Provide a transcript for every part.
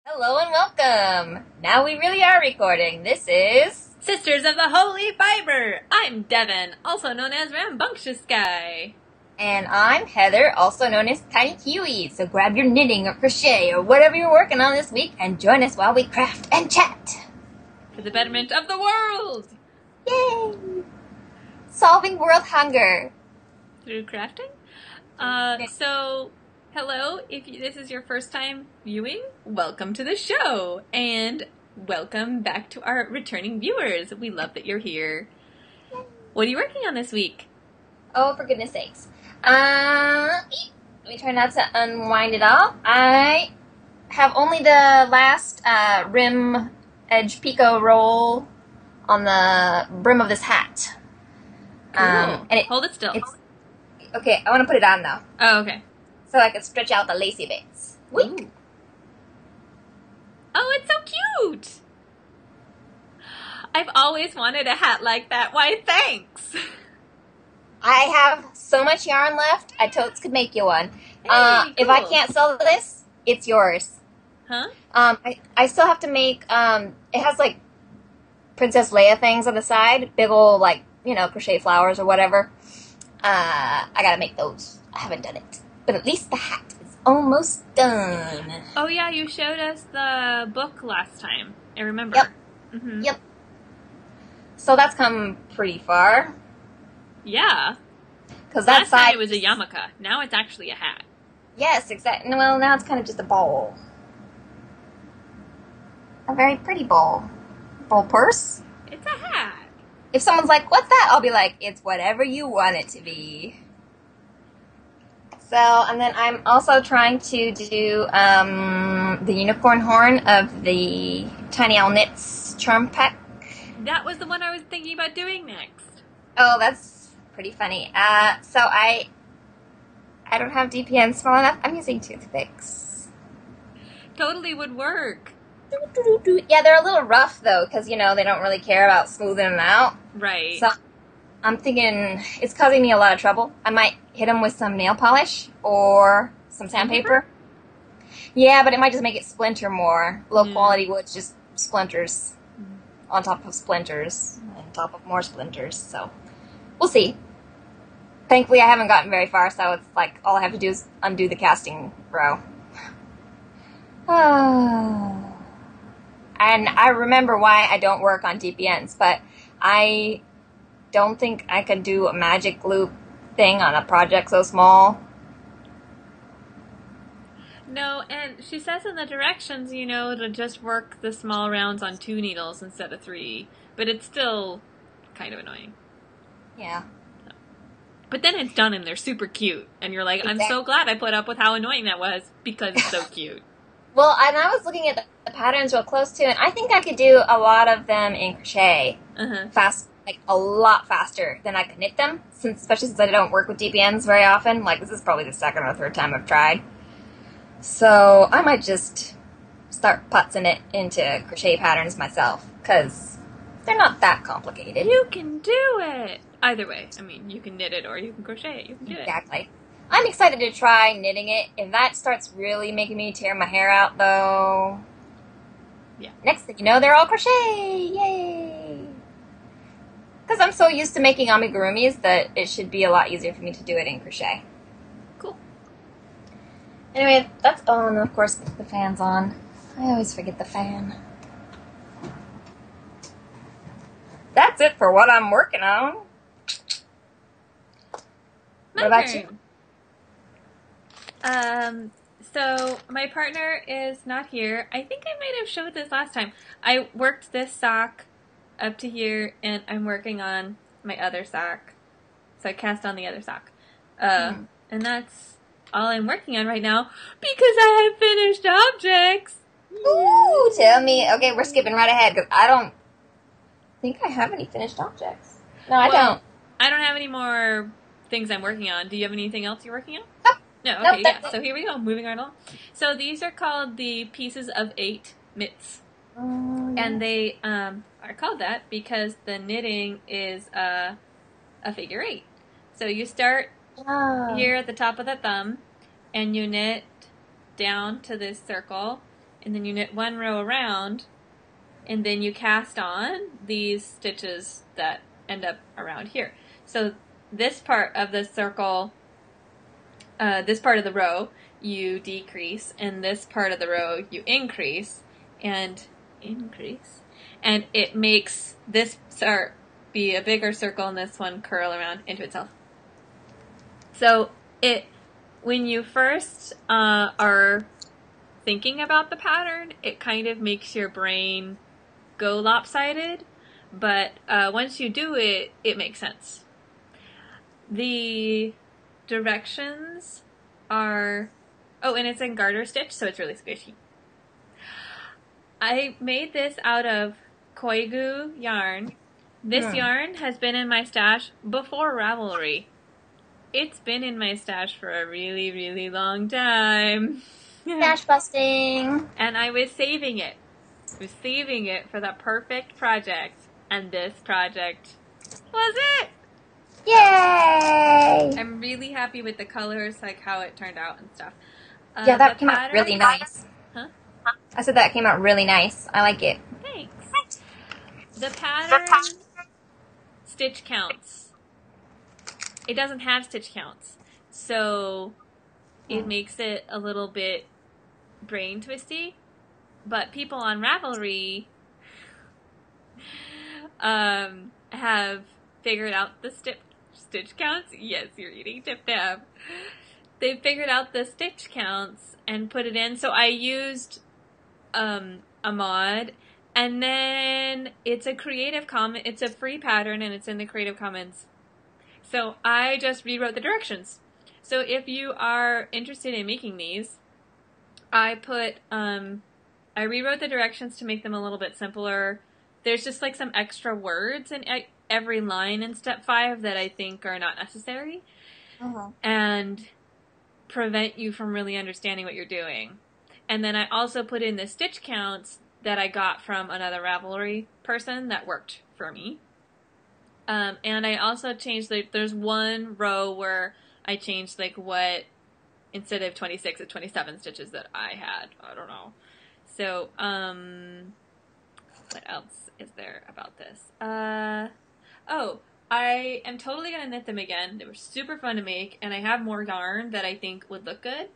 Hello and welcome! Now we really are recording. This is... Sisters of the Holy Fiber! I'm Devin, also known as Rambunctious Guy. And I'm Heather, also known as Tiny Kiwi. So grab your knitting or crochet or whatever you're working on this week and join us while we craft and chat. For the betterment of the world! Yay! Solving world hunger. Through crafting? So, hello, if this is your first time viewing, welcome to the show! And welcome back to our returning viewers. We love that you're here. What are you working on this week? Oh, for goodness sakes. Let me try not to unwind it all. I have only the last rim edge picot roll on the brim of this hat. Cool. And Hold it still. Okay, I want to put it on now. Oh, okay. So I can stretch out the lacy bits. Weak. Oh, it's so cute! I've always wanted a hat like that. Why, thanks! I have so much yarn left, I totes could make you one. Hey, If I cool. can't sell this, it's yours. Huh? I still have to make, it has like Princess Leia things on the side. Big ol' like, crochet flowers or whatever. I gotta make those. I haven't done it. But at least the hat is almost done. Oh yeah, you showed us the book last time. I remember. Yep. Mm-hmm. Yep. So that's come pretty far. Yeah. Because that Last time side it was a yarmulke. Now it's actually a hat. Yes, exactly. Well, now it's kind of just a bowl. A very pretty bowl. Bowl purse. It's a hat. If someone's like, what's that? I'll be like, it's whatever you want it to be. So, and then I'm also trying to do the unicorn horn of the Tiny Owl Knits charm pack. That was the one I was thinking about doing next. Oh, that's pretty funny. So I don't have DPN small enough. I'm using toothpicks. Totally would work. Yeah, they're a little rough though, because they don't really care about smoothing them out. Right. So I'm thinking it's causing me a lot of trouble. I might hit them with some nail polish or some sandpaper. Yeah, but it might just make it splinter more. Low quality wood just splinters on top of splinters on top of more splinters. So we'll see. Thankfully, I haven't gotten very far, so it's like all I have to do is undo the casting row. And I remember why I don't work on DPNs, but I don't think I could do a magic loop thing on a project so small. No, and she says in the directions, to just work the small rounds on 2 needles instead of 3. But it's still kind of annoying. Yeah. But then it's done and they're super cute. And you're like, Exactly. I'm so glad I put up with how annoying that was because it's so cute. Well, and I was looking at the patterns real close too, and I think I could do a lot of them in crochet fast, like a lot faster than I could knit them, especially since I don't work with DPNs very often. Like, this is probably the second or third time I've tried. So I might just start putzing it into crochet patterns myself, because they're not that complicated. You can do it! Either way. I mean, you can knit it or you can crochet it. You can do it. Exactly. I'm excited to try knitting it. If that starts really making me tear my hair out, though... Yeah. Next thing you know, they're all crochet! Yay! Because I'm so used to making amigurumis that it should be a lot easier for me to do it in crochet. Cool. Anyway, that's... Oh, and of course the fan's on. I always forget the fan. That's it for what I'm working on. What about you? So my partner is not here. I think I might have showed this last time. I worked this sock up to here, and I'm working on my other sock. So I cast on the other sock. And that's all I'm working on right now because I have finished objects. Ooh, tell me. Okay, we're skipping right ahead because I don't think I have any finished objects. No, I don't. I don't have any more things I'm working on. Do you have anything else you're working on? Nope. No, Nope, okay, yeah. So here we go, moving right along. So these are called the Pieces of 8 mitts. And they are called that because the knitting is a figure 8. So you start here at the top of the thumb, and you knit down to this circle, and then you knit one row around, and then you cast on these stitches that end up around here. So this part of the circle, this part of the row, you decrease, and this part of the row you increase, and it makes this be a bigger circle and this one curl around into itself. So when you first are thinking about the pattern, it kind of makes your brain go lopsided, but once you do it, it makes sense. The directions are, and it's in garter stitch, so it's really squishy. I made this out of Koigu yarn. This yarn has been in my stash before Ravelry. It's been in my stash for a really, really long time. Stash busting! And I was saving it. I was saving it for the perfect project. And this project was it! Yay! I'm really happy with the colors, like how it turned out and stuff. Yeah, that came out really nice. Huh? I said that came out really nice. I like it. Thanks. The pattern stitch counts. It doesn't have stitch counts, so it makes it a little bit brain twisty. But people on Ravelry have figured out the stitch counts. Yes, you're eating tip tab. They figured out the stitch counts and put it in. So I used a mod, and then it's a Creative Commons. It's a free pattern, and it's in the Creative Commons. So I just rewrote the directions. So if you are interested in making these, I rewrote the directions to make them a little bit simpler. There's just like some extra words in every line in step 5 that I think are not necessary and prevent you from really understanding what you're doing. And then I also put in the stitch counts that I got from another Ravelry person that worked for me. And I also changed, there's one row where I changed what, instead of 26, it's 27 stitches that I had. I don't know. So, what else is there about this? I am totally going to knit them again. They were super fun to make, and I have more yarn that I think would look good.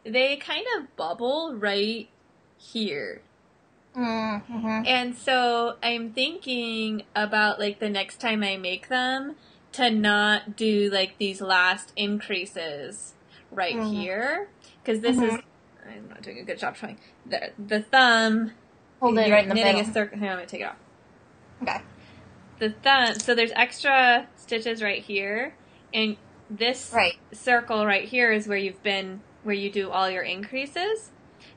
They kind of bubble right here. And so I'm thinking about the next time I make them to not do these last increases right here, because this is, I'm not doing a good job showing the thumb. Hold it right in the middle. A circle. Here, I'm gonna take it off. Okay. The thumb. So there's extra stitches right here, and this circle right here is where you do all your increases.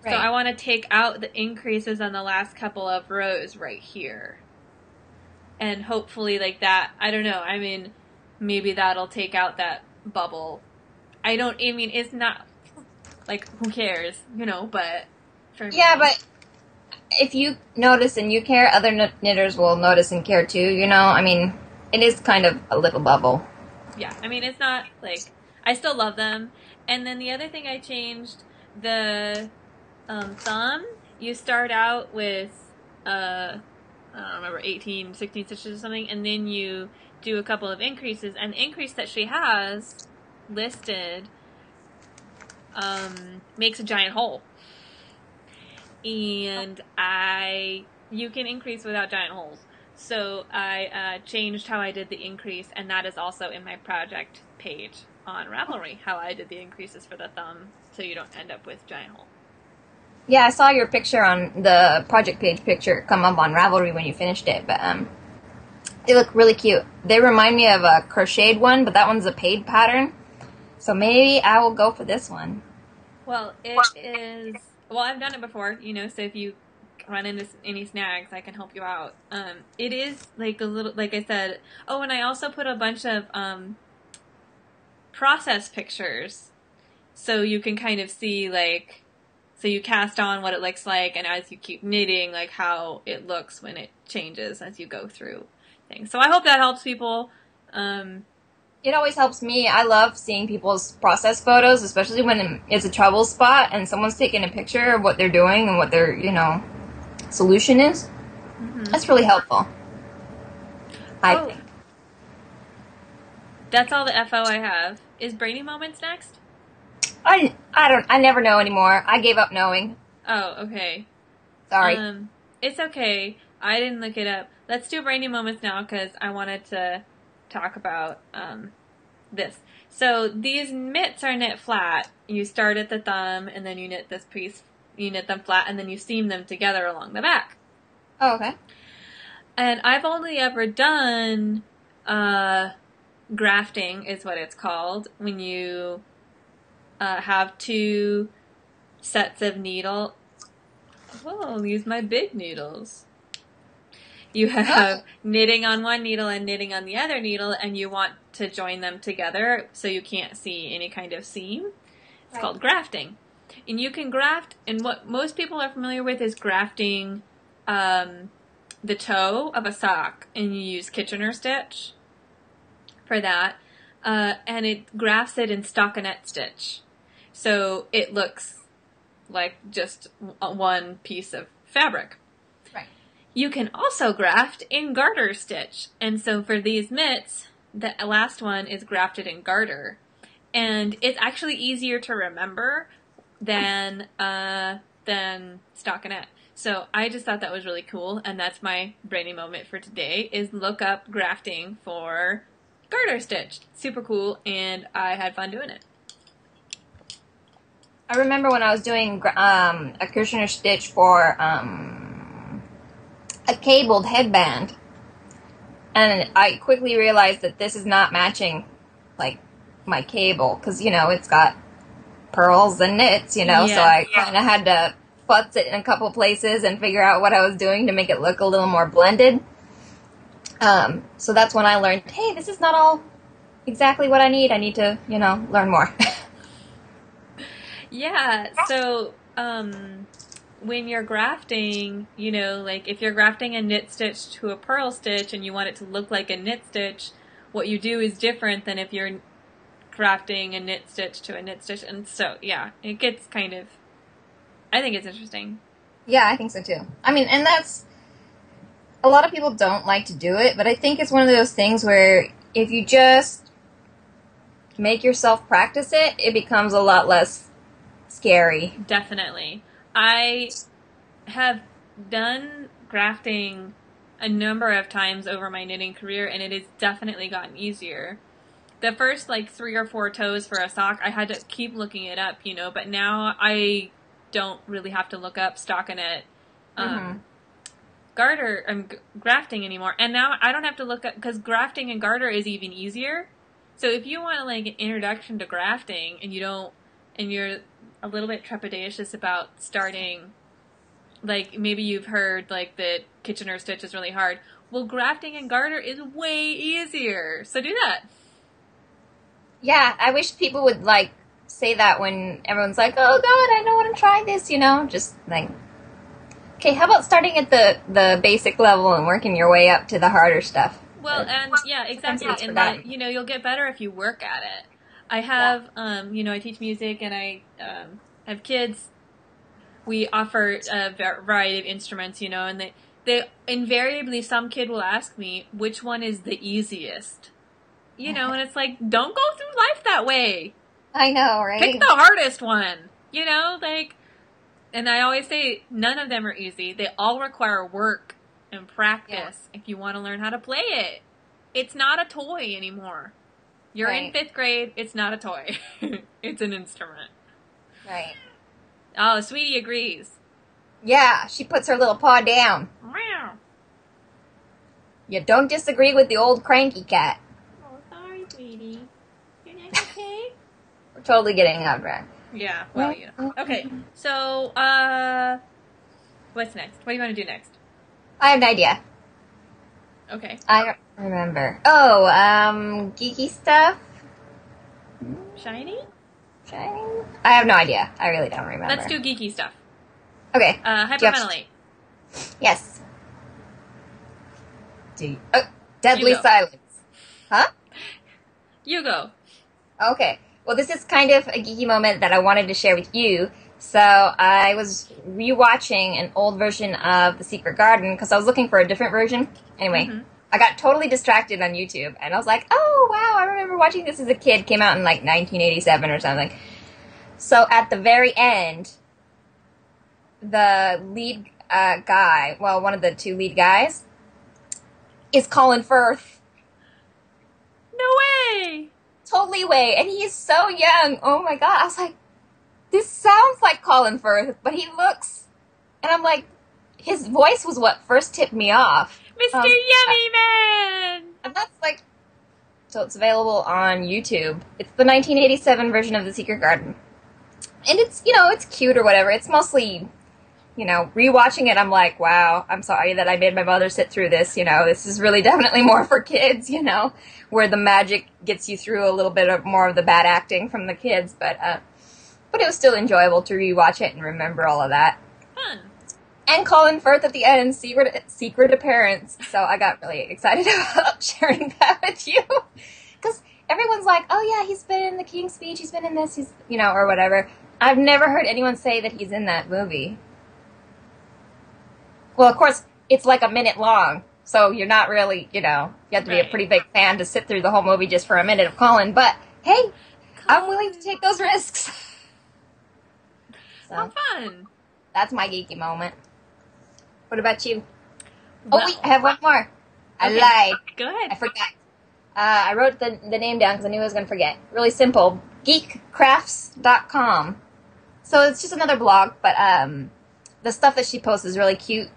Right. So I want to take out the increases on the last couple of rows right here. And hopefully that, I don't know, I mean, maybe that'll take out that bubble. It's not, who cares, but for me. Yeah, but if you notice and you care, other knitters will notice and care too, it is kind of a little bubble. Yeah, it's not, I still love them. And then the other thing I changed, the thumb, you start out with, I don't remember, 18, 16 stitches or something, and then you do a couple of increases, and the increase that she has listed makes a giant hole. And you can increase without giant holes. So I changed how I did the increase, and that is also in my project page on Ravelry, how I did the increases for the thumb, so you don't end up with giant holes. Yeah, I saw your picture on the project page picture come up on Ravelry when you finished it, but they look really cute. They remind me of a crocheted one, but that one's a paid pattern, so maybe I will go for this one. Well, it is, I've done it before, so if you run into any snags, I can help you out. It is a little, like I said, and I also put a bunch of process pictures, so you can kind of see, so you cast on what it looks like, and as you keep knitting, how it looks when it changes as you go through things. So I hope that helps people. it always helps me. I love seeing people's process photos, especially when it's a trouble spot and someone's taking a picture of what they're doing and what their, solution is. Mm-hmm. That's really helpful. I think. That's all the FO I have. Is Brainy Moments next? I never know anymore. I gave up knowing. Oh, okay. Sorry. It's okay. I didn't look it up. Let's do Brainy Moments now because I wanted to talk about this. So these mitts are knit flat. You start at the thumb and then you knit this piece. You knit them flat and then you seam them together along the back. Oh, okay. And I've only ever done grafting is what it's called when you have two sets of needle. Oh, I'll use my big needles. You have knitting on one needle and knitting on the other needle, and you want to join them together so you can't see any kind of seam. It's called grafting. And you can graft, and what most people are familiar with is grafting the toe of a sock, and you use Kitchener stitch for that. And it grafts it in stockinette stitch. So it looks like just one piece of fabric. Right. You can also graft in garter stitch. And so for these mitts, the last one is grafted in garter. And it's actually easier to remember than stockinette. So I just thought that was really cool, and that's my brainy moment for today, is look up grafting for garter stitch. Super cool, and I had fun doing it. I remember when I was doing a Kirchner stitch for a cabled headband, and I quickly realized that this is not matching, like, my cable, because, it's got pearls and knits, so I kind of had to futz it in a couple places and figure out what I was doing to make it look a little more blended. So that's when I learned, hey, this is not all exactly what I need. I need to, learn more. Yeah, so when you're grafting, like if you're grafting a knit stitch to a purl stitch and you want it to look like a knit stitch, what you do is different than if you're grafting a knit stitch to a knit stitch. And so, yeah, it gets kind of, I think it's interesting. Yeah, I think so too. I mean, and that's, a lot of people don't like to do it, but I think it's one of those things where if you just make yourself practice it, it becomes a lot less scary. Definitely. I have done grafting a number of times over my knitting career, and it has definitely gotten easier. The first, 3 or 4 toes for a sock, I had to keep looking it up, but now I don't really have to look up stockinette garter grafting anymore. And now I don't have to look up, because grafting and garter is even easier. So if you want an introduction to grafting and you're a little bit trepidatious about starting, maybe you've heard that Kitchener stitch is really hard. Well, grafting and garter is way easier. So do that. Yeah, I wish people would say that when everyone's like, oh god, I don't want to try this, just okay, how about starting at the basic level and working your way up to the harder stuff? Well, and yeah, exactly. And that, you'll get better if you work at it. I have, I teach music and I have kids. We offer a variety of instruments, and they invariably, some kid will ask me, which one is the easiest? And it's don't go through life that way. I know, right? Pick the hardest one, and I always say, none of them are easy. They all require work and practice if you want to learn how to play it. It's not a toy anymore. You're in 5th grade, it's not a toy. It's an instrument. Right. Oh, Sweetie agrees. Yeah, she puts her little paw down. Meow. You don't disagree with the old cranky cat. Oh, sorry, Sweetie. You're not okay? We're totally getting off track. Yeah, well, Okay, so, what's next? What do you want to do next? I have an idea. Okay. I don't remember. Oh, geeky stuff? Shiny? Shiny? I have no idea. I really don't remember. Let's do geeky stuff. Okay. Hyperventilate. Yes. Deadly silence. Huh? You go. Okay. Well, this is kind of a geeky moment that I wanted to share with you. So I was rewatching an old version of The Secret Garden because I was looking for a different version. Anyway, I got totally distracted on YouTube, and I was like, oh, wow, I remember watching this as a kid. Came out in, like, 1987 or something. So at the very end, the lead guy, well, one of the two lead guys, is Colin Firth. No way! Totally way. And he is so young. Oh, my God. I was like, this sounds like Colin Firth, but he looks... And I'm like, his voice was what first tipped me off. Mr. Yummy Man! And that's like... So it's available on YouTube. It's the 1987 version of The Secret Garden. And it's, it's cute or whatever. It's mostly, rewatching it, I'm like, wow, I'm sorry that I made my mother sit through this, This is really definitely more for kids, where the magic gets you through a little bit of more of the bad acting from the kids. But it was still enjoyable to rewatch it and remember all of that. Fun. And Colin Firth at the end, secret appearance. So I got really excited about sharing that with you. Because everyone's like, oh yeah, he's been in the King's Speech, he's been in this, he's, or whatever. I've never heard anyone say that he's in that movie. Well, of course, it's like a minute long. So you're not really, you have to be a pretty big fan to sit through the whole movie just for a minute of Colin. But hey, I'm willing to take those risks. So, how fun. That's my geeky moment. What about you? Well, oh, wait, I have one more. I okay. lied. Go ahead. I forgot. I wrote the name down because I knew I was going to forget. Really simple. geek-crafts.com. So it's just another blog, but the stuff that she posts is really cute.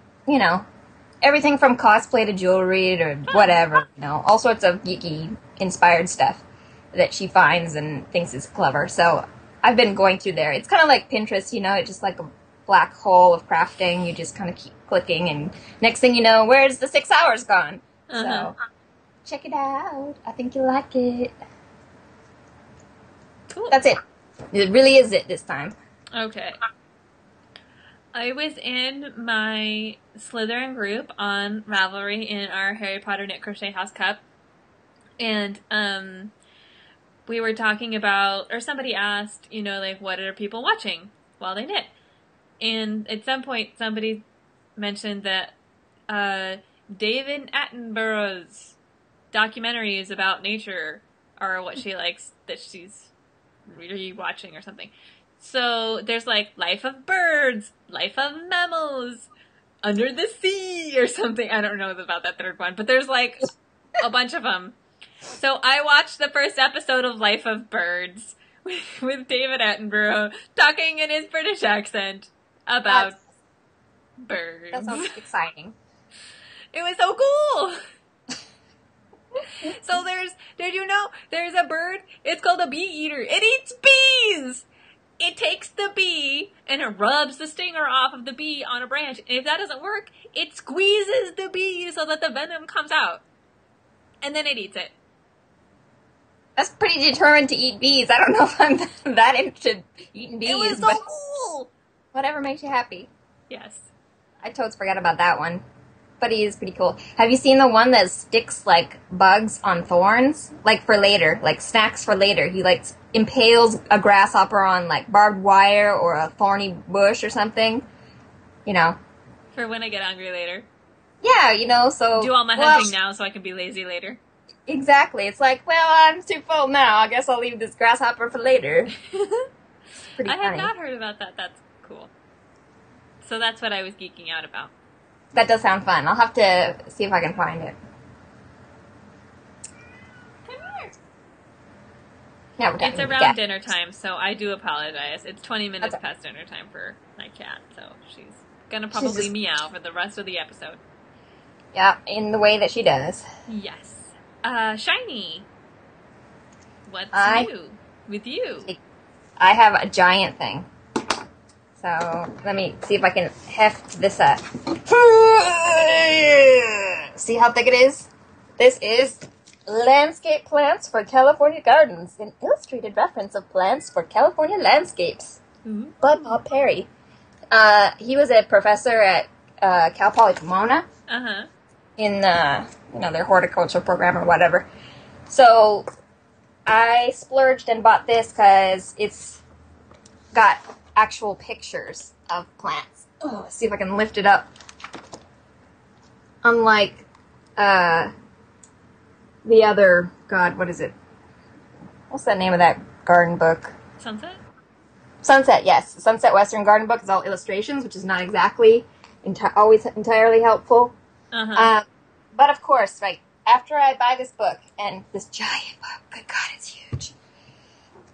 Everything from cosplay to jewelry to whatever. All sorts of geeky-inspired stuff that she finds and thinks is clever. So I've been going through there. It's kind of like Pinterest, it's just like a black hole of crafting. You just kind of keep clicking, and next thing you know, where's the 6 hours gone? So check it out. I think you'll like it. Cool. That's it. It really is it this time. Okay. I was in my Slytherin group on Ravelry in our Harry Potter Knit Crochet House Cup, and we were talking about, or somebody asked, what are people watching while they knit? And at some point, somebody mentioned that David Attenborough's documentaries about nature are what she likes, that she's really watching or something. So there's like Life of Birds, Life of Mammals, Under the Sea or something. I don't know about that third one, but there's like a bunch of them. So I watched the first episode of Life of Birds with David Attenborough talking in his British accent about birds. That sounds exciting. It was so cool. So there's a bird, it's called a bee eater. It eats bees! It takes the bee and it rubs the stinger off of the bee on a branch. And if that doesn't work, it squeezes the bee so that the venom comes out. And then it eats it. That's pretty determined to eat bees. I don't know if I'm that into eating bees. It was so cool! Whatever makes you happy. Yes. I totes forgot about that one. But he is pretty cool. Have you seen the one that sticks, like, bugs on thorns? Like, for later. Like, snacks for later. He, like, impales a grasshopper on, like, barbed wire or a thorny bush or something. For when I get hungry later. Yeah, so... Do all my hunting now so I can be lazy later. Exactly. It's like, well, I'm too full now. I guess I'll leave this grasshopper for later. Pretty I funny. had not heard about that. That's cool. So that's what I was geeking out about. That does sound fun. I'll have to see if I can find it. Come here. Yeah, It's around dinner time, so I do apologize. It's 20 minutes past dinner time for my cat, so she's gonna probably meow for the rest of the episode. Yeah, in the way that she does. Yes. Shiny. What's new with you? I have a giant thing. So, let me see if I can heft this up. See how thick it is? This is Landscape Plants for California Gardens, an illustrated reference of plants for California landscapes. Mm-hmm. By Bob Perry. He was a professor at Cal Poly Pomona. In their horticulture program or whatever. So, I splurged and bought this because it's got actual pictures of plants. Oh, let's see if I can lift it up. Unlike the other, God, what is it? What's the name of that garden book? Sunset? Sunset, yes. The Sunset Western Garden book is all illustrations, which is not exactly always entirely helpful. Uh-huh. But of course, right, after I buy this book, and this giant book, good God, it's huge,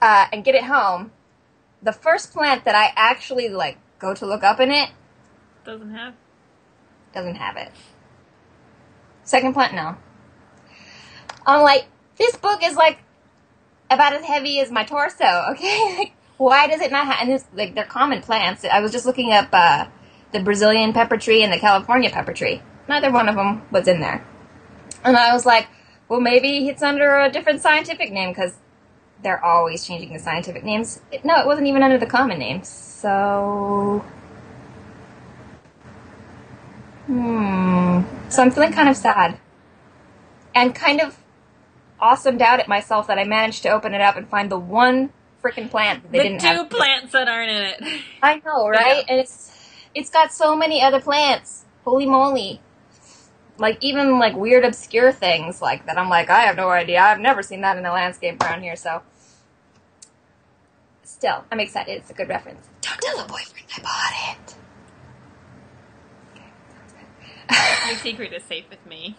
and get it home, the first plant that I actually, like, go to look up in it Doesn't have it. Second plant, no. I'm like, this book is, like, about as heavy as my torso, okay? Like, why does it not have, and this, like, they're common plants. I was just looking up, the Brazilian pepper tree and the California pepper tree. Neither one of them was in there. And I was like, well, maybe it's under a different scientific name, because they're always changing the scientific names. No, it wasn't even under the common name, so... So I'm feeling kind of sad. And kind of awesomed out at myself that I managed to open it up and find the one freaking plant that they didn't have. The two plants that aren't in it. I know, right? Yeah. And it's got so many other plants. Holy moly. Like, even, like, weird, obscure things like that. I'm like, I have no idea. I've never seen that in the landscape around here, so... Still, I'm excited. It's a good reference. Don't tell the boyfriend I bought it. Your secret is safe with me.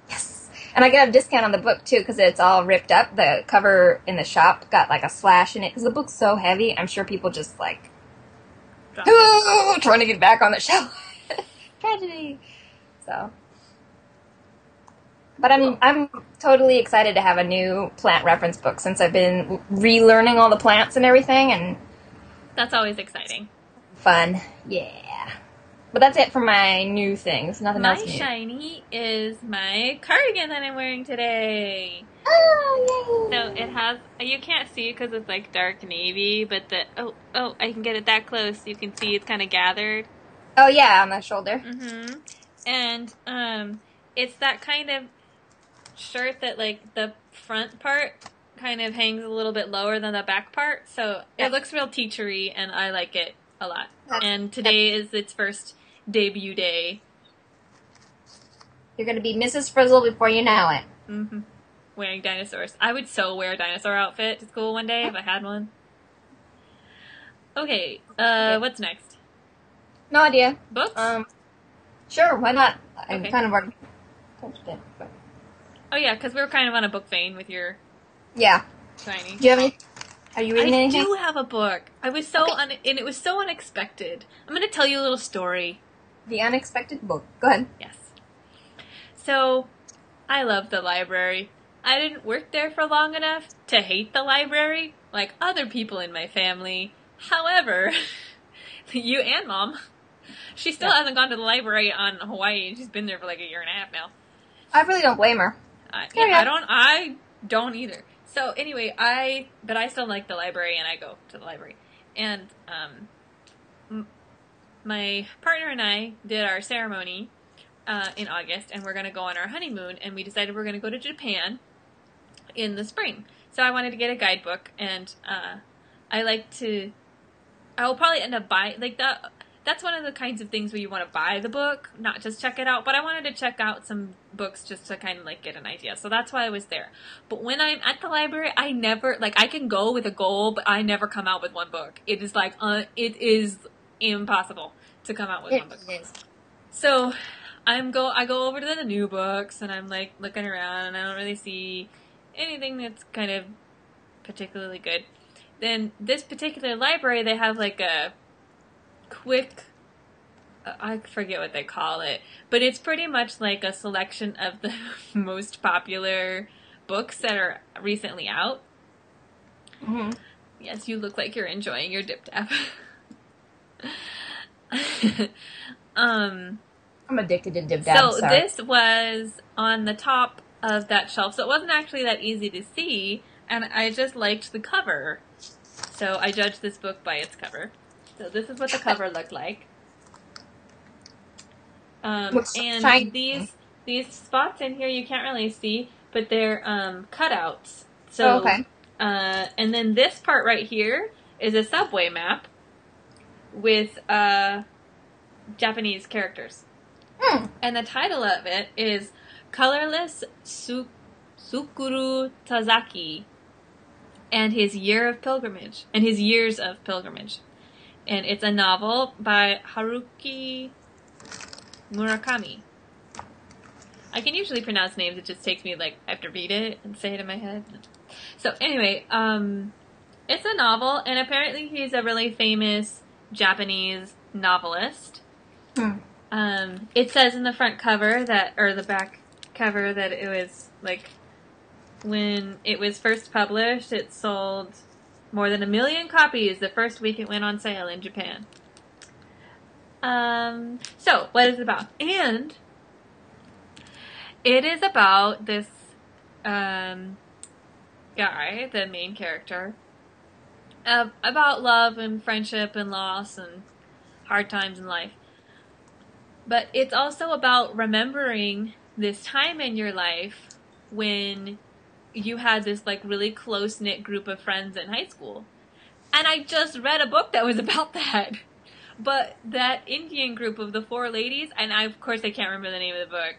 Yes. And I got a discount on the book, too, because it's all ripped up. The cover in the shop got, like, a slash in it, because the book's so heavy, I'm sure people just, like... trying to get back on the shelf. Tragedy. So... But I'm totally excited to have a new plant reference book since I've been relearning all the plants and everything, and That's always exciting. fun. Yeah. But that's it for my new things. Nothing My else new. shiny is my cardigan that I'm wearing today. Oh, yay! So it has, you can't see it because it's like dark navy, but I can get it that close. You can see it's kind of gathered. Oh, yeah, on the shoulder. Mm-hmm. And it's that kind of shirt that like the front part kind of hangs a little bit lower than the back part, so Yeah. it looks real teachery, and I like it a lot. That's- And today is its first debut day. You're going to be Mrs. Frizzle before you know it. Mm-hmm. Wearing dinosaurs. I would so wear a dinosaur outfit to school one day if I had one. Okay, what's next? No idea. Books? Sure, why not? I'm Okay. kind of already touched it. But... Oh yeah, because we were kind of on a book vein with your Yeah. shiny. Do you have any? Are you reading anything? I do have a book. I was so and it was so unexpected. I'm going to tell you a little story. The Unexpected Book. Go ahead. Yes. So, I love the library. I didn't work there for long enough to hate the library like other people in my family. However, you and Mom, she still hasn't gone to the library on Hawaii, and she's been there for like a year and a half now. I really don't blame her. I don't either. So anyway, but I still like the library, and I go to the library. And my partner and I did our ceremony in August, and we're going to go on our honeymoon, and we decided we're going to go to Japan in the spring. So I wanted to get a guidebook, and I will probably end up buying, like, that's one of the kinds of things where you want to buy the book, not just check it out, but I wanted to check out some books just to kind of, like, get an idea. So that's why I was there. But when I'm at the library, I never, like, I can go with a goal, but I never come out with one book. It is, like, it is impossible to come out with one book. It is. So I go over to the new books, and I'm, like, looking around, and I don't really see anything that's kind of particularly good. Then this particular library, they have, like, a quick, I forget what they call it, but it's pretty much like a selection of the most popular books that are recently out. Mm-hmm. Yes, you look like you're enjoying your dip tap. I'm addicted to dib dab. So this was on the top of that shelf, so it wasn't actually that easy to see, and I just liked the cover. So I judged this book by its cover. So this is what the cover looked like. Looks And shiny. these spots in here you can't really see, but they're cutouts. So, okay. And then this part right here is a subway map with Japanese characters. And the title of it is Colorless Sukuru Tazaki and His Year of Pilgrimage, and His Years of Pilgrimage. And it's a novel by Haruki Murakami. I can usually pronounce names, it just takes me, like, I have to read it and say it in my head. So anyway, it's a novel, and apparently he's a really famous Japanese novelist. It says in the front cover or the back cover that it was, like, when it was first published, it sold more than 1 million copies the first week it went on sale in Japan. So, what is it about? And it is about this guy, the main character, about love and friendship and loss and hard times in life. But it's also about remembering this time in your life when you had this, like, really close-knit group of friends in high school. And I just read a book that was about that. But that Indian group of the 4 ladies, and of course I can't remember the name of the book.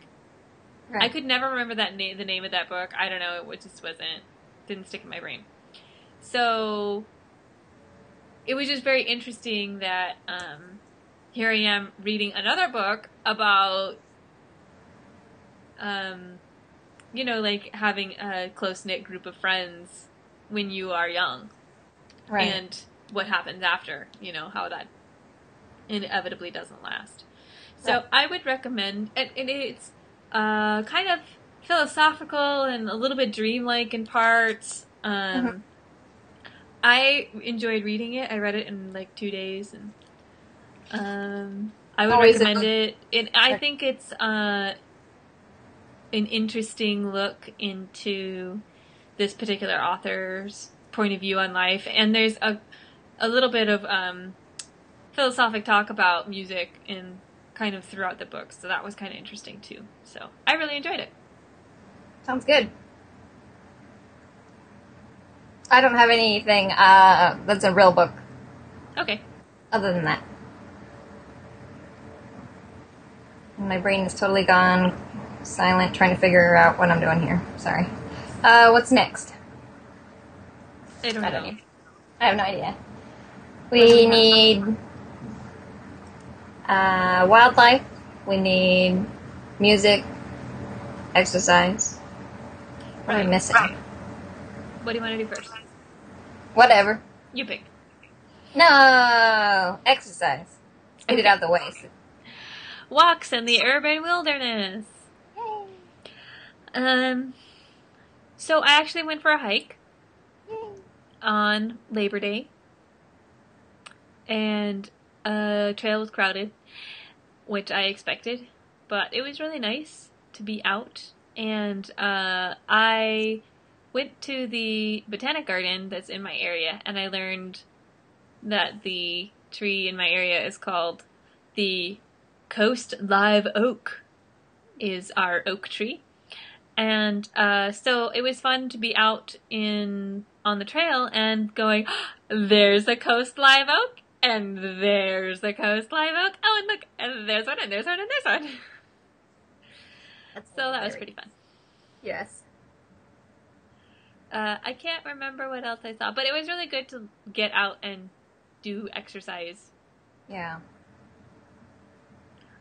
Right. I could never remember the name of that book. I don't know, it just didn't stick in my brain. So, it was just very interesting that, here I am reading another book about, you know, like, having a close-knit group of friends when you are young. Right. And what happens after, you know, how that inevitably doesn't last. So right. I would recommend, and it's kind of philosophical and a little bit dreamlike in parts. I enjoyed reading it. I read it in, like, 2 days, and I would recommend it. I think it's an interesting look into this particular author's point of view on life, and there's a little bit of philosophic talk about music in kind of throughout the book, so that was kind of interesting too. So I really enjoyed it. Sounds good. I don't have anything that's a real book. Okay. Other than that. My brain is totally gone, silent, trying to figure out what I'm doing here. Sorry. What's next? I don't know. I have no idea. We need wildlife. We need music, exercise. What am I missing? What do you want to do first? Whatever. You pick. No! Exercise. Get it out of the way. Walks in the urban wilderness. Yay. So I actually went for a hike. Yay. On Labor Day. And trail was crowded, which I expected, but it was really nice to be out. And I went to the botanic garden that's in my area, and I learned that the tree in my area is called the Coast Live Oak, is our oak tree. And so it was fun to be out on the trail and going, oh, there's a Coast Live Oak, and there's a Coast Live Oak. Oh, and look, and there's one, and there's one, and there's one. So that was pretty fun. Yes. I can't remember what else I saw, but it was really good to get out and do exercise. Yeah.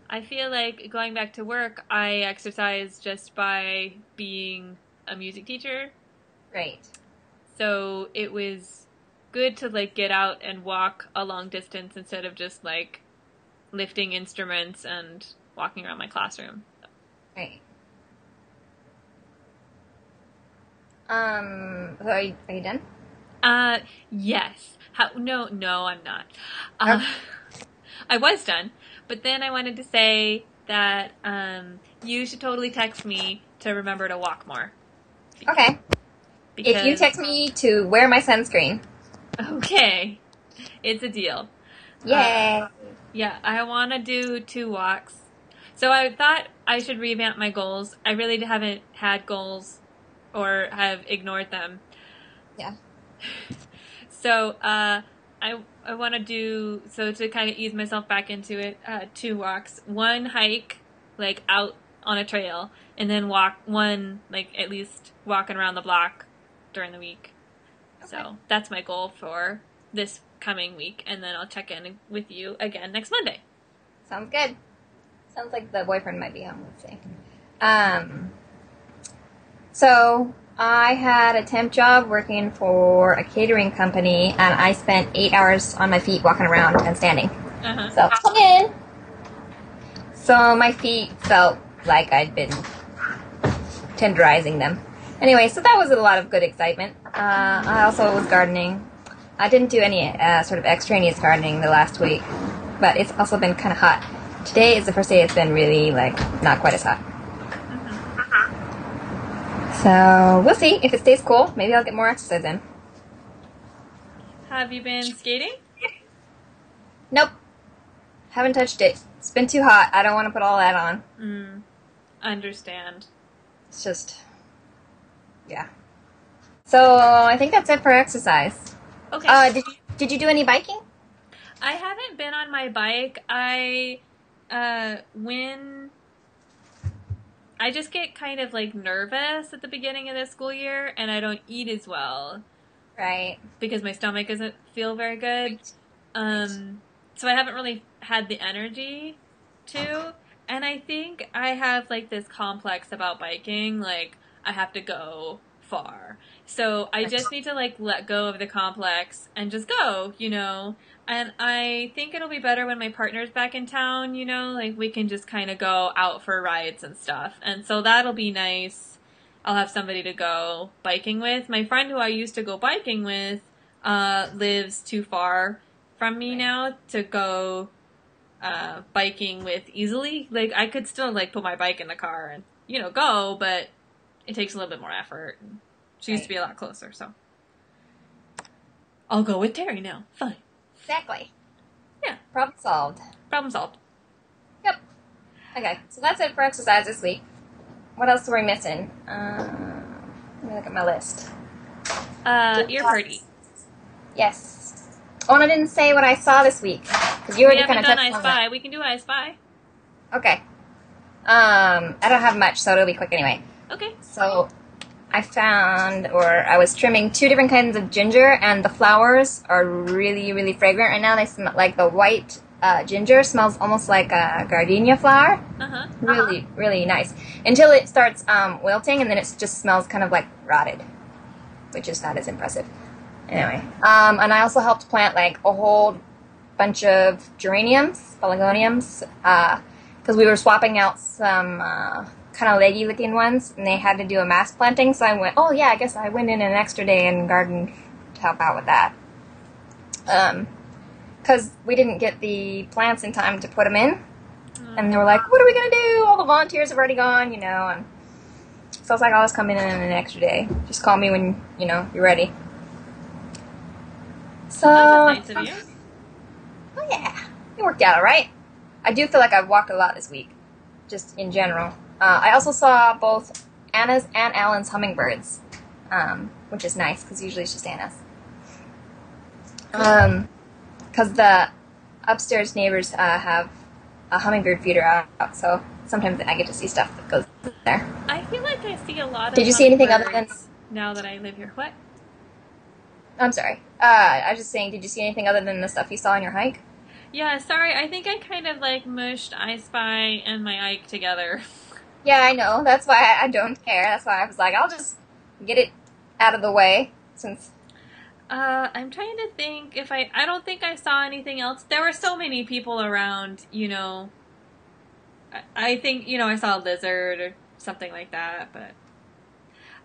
I feel like going back to work, I exercise just by being a music teacher. Right. So it was good to, like, get out and walk a long distance instead of just, like, lifting instruments and walking around my classroom. Right. Are you done? Yes. No, I'm not. I was done, but then I wanted to say that, you should totally text me to remember to walk more. Okay. If you text me to wear my sunscreen. Okay. It's a deal. Yay. Yeah, I want to do 2 walks. So I thought I should revamp my goals. I really haven't had goals or have ignored them. Yeah. So, I want to do, so to kind of ease myself back into it, 2 walks. One hike, like out on a trail, and then walk one, like at least walking around the block during the week. Okay. So that's my goal for this coming week, and then I'll check in with you again next Monday. Sounds good. Sounds like the boyfriend might be home, let's see. So I had a temp job working for a catering company, and I spent 8 hours on my feet walking around and standing. Uh-huh. So come in. So my feet felt like I'd been tenderizing them. Anyway, so that was a lot of good excitement. I also was gardening. I didn't do any sort of extraneous gardening the last week, but it's also been kind of hot. Today is the first day it's been really, like, not quite as hot. So we'll see if it stays cool. Maybe I'll get more exercise in. Have you been skating? Nope. Haven't touched it. It's been too hot. I don't want to put all that on. Understand. It's just, yeah. So I think that's it for exercise. Okay. Did you do any biking? I haven't been on my bike. When I just get kind of like nervous at the beginning of the school year, and I don't eat as well. Right. Because my stomach doesn't feel very good. So I haven't really had the energy to. And I think I have like this complex about biking, like I have to go far. So I just need to like let go of the complex and just go, you know. And I think it'll be better when my partner's back in town, you know, like we can just kind of go out for rides and stuff. And so that'll be nice. I'll have somebody to go biking with. My friend who I used to go biking with lives too far from me now to go biking with easily. Like I could still like put my bike in the car and, you know, go, but it takes a little bit more effort. She used to be a lot closer, so I'll go with Terry now. Fine. Exactly. Yeah. Problem solved. Problem solved. Yep. Okay, so that's it for exercise this week. What else were we missing? Let me look at my list. Ear party. Yes. Oh, and I didn't say what I saw this week. Because you already kind of touched I on Spy. that. We can do I Spy. Okay. I don't have much, so it'll be quick anyway. Okay. So I was trimming 2 different kinds of ginger, and the flowers are really, really fragrant right now. They smell like the white ginger smells almost like a gardenia flower. Uh-huh. Really, really nice. Until it starts wilting, and then it just smells kind of like rotted, which is not as impressive. Anyway, and I also helped plant like a whole bunch of geraniums, pelargoniums, because we were swapping out some kind of leggy looking ones, and they had to do a mass planting, so I went, oh yeah, I guess I went in an extra day and gardened to help out with that. Because we didn't get the plants in time to put them in, and they were like, what are we going to do? All the volunteers have already gone, you know, and so I was like, I'll just come in an extra day. Just call me when, you know, you're ready. So, That's nice of you. Oh yeah, it worked out all right. I do feel like I've walked a lot this week, just in general. I also saw both Anna's and Alan's hummingbirds, which is nice, because usually it's just Anna's. Because the upstairs neighbors have a hummingbird feeder out, so sometimes I get to see stuff that goes there. I feel like I see a lot of Did you see anything other than... now that I live here? What? I'm sorry. I was just saying, did you see anything other than the stuff you saw on your hike? Yeah, sorry. I think I kind of like mushed I Spy and my Ike together. Yeah, I know. That's why I don't care. That's why I was like, I'll just get it out of the way, since... I'm trying to think if I don't think I saw anything else. There were so many people around, you know. I think, you know, I saw a lizard or something like that, but...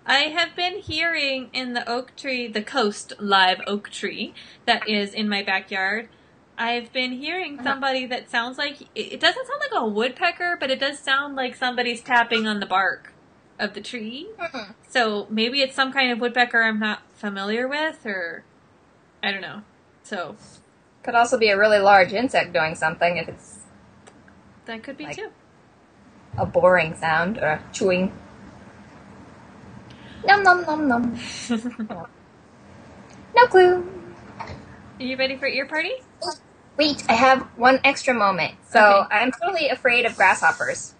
I have been hearing in the oak tree, the Coast live oak tree that is in my backyard, I've been hearing somebody that sounds like, it doesn't sound like a woodpecker, but it does sound like somebody's tapping on the bark of the tree. So maybe it's some kind of woodpecker I'm not familiar with, or I don't know. So could also be a really large insect doing something if it's... That could be like too. A boring sound, or chewing. Nom nom nom nom. No clue. Are you ready for ear party? Wait, I have one extra moment. So Okay. I'm totally afraid of grasshoppers.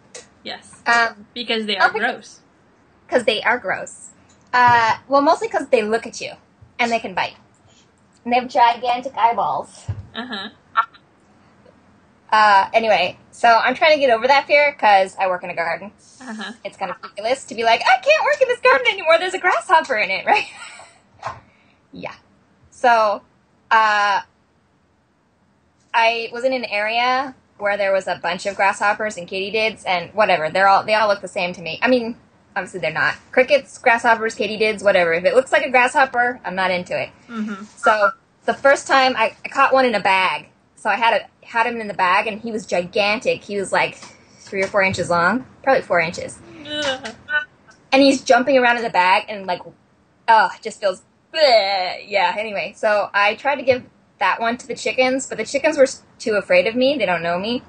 Yes. Um, Because they are gross. Because they are gross. Well, mostly because they look at you and they can bite. And they have gigantic eyeballs. Uh-huh. Anyway, so I'm trying to get over that fear because I work in a garden. Uh-huh. It's kind of ridiculous to be like, I can't work in this garden anymore. There's a grasshopper in it, right? Yeah. So, I was in an area where there was a bunch of grasshoppers and katydids and whatever. They all look the same to me. I mean, obviously they're not. Crickets, grasshoppers, katydids, whatever. If it looks like a grasshopper, I'm not into it. Mm-hmm. So the first time I caught one in a bag. So I had him in the bag, and he was gigantic. He was like 3 or 4 inches long, probably 4 inches. Ugh. And he's jumping around in the bag, and like, it just feels, bleh. Yeah. Anyway, so I tried to give that one to the chickens, but the chickens were too afraid of me. They don't know me.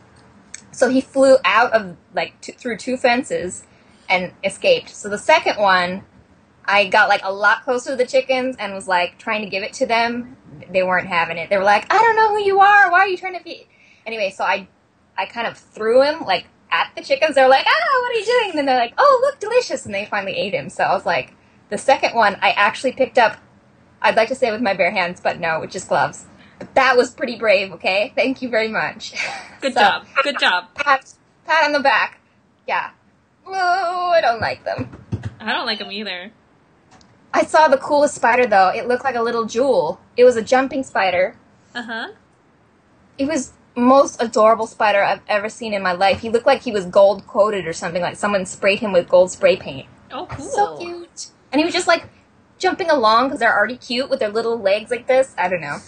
So he flew out of through 2 fences and escaped. So the second one, I got like a lot closer to the chickens and was like trying to give it to them. They weren't having it. They were like, I don't know who you are. Why are you trying to be? Anyway, so I kind of threw him like at the chickens. They were like, what are you doing? And then they're like, oh, look, delicious. And they finally ate him. So I was like, the second one I actually picked up, I'd like to say with my bare hands, but no, with just gloves. But that was pretty brave, okay? Thank you very much. Good job. Good job. Pat on the back. Yeah. Oh, I don't like them. I don't like them either. I saw the coolest spider, though. It looked like a little jewel. It was a jumping spider. Uh-huh. It was most adorable spider I've ever seen in my life. He looked like he was gold-coated or something, like someone sprayed him with gold spray paint. Oh, cool. So cute. And he was just, like, jumping along because they're already cute with their little legs like this. I don't know.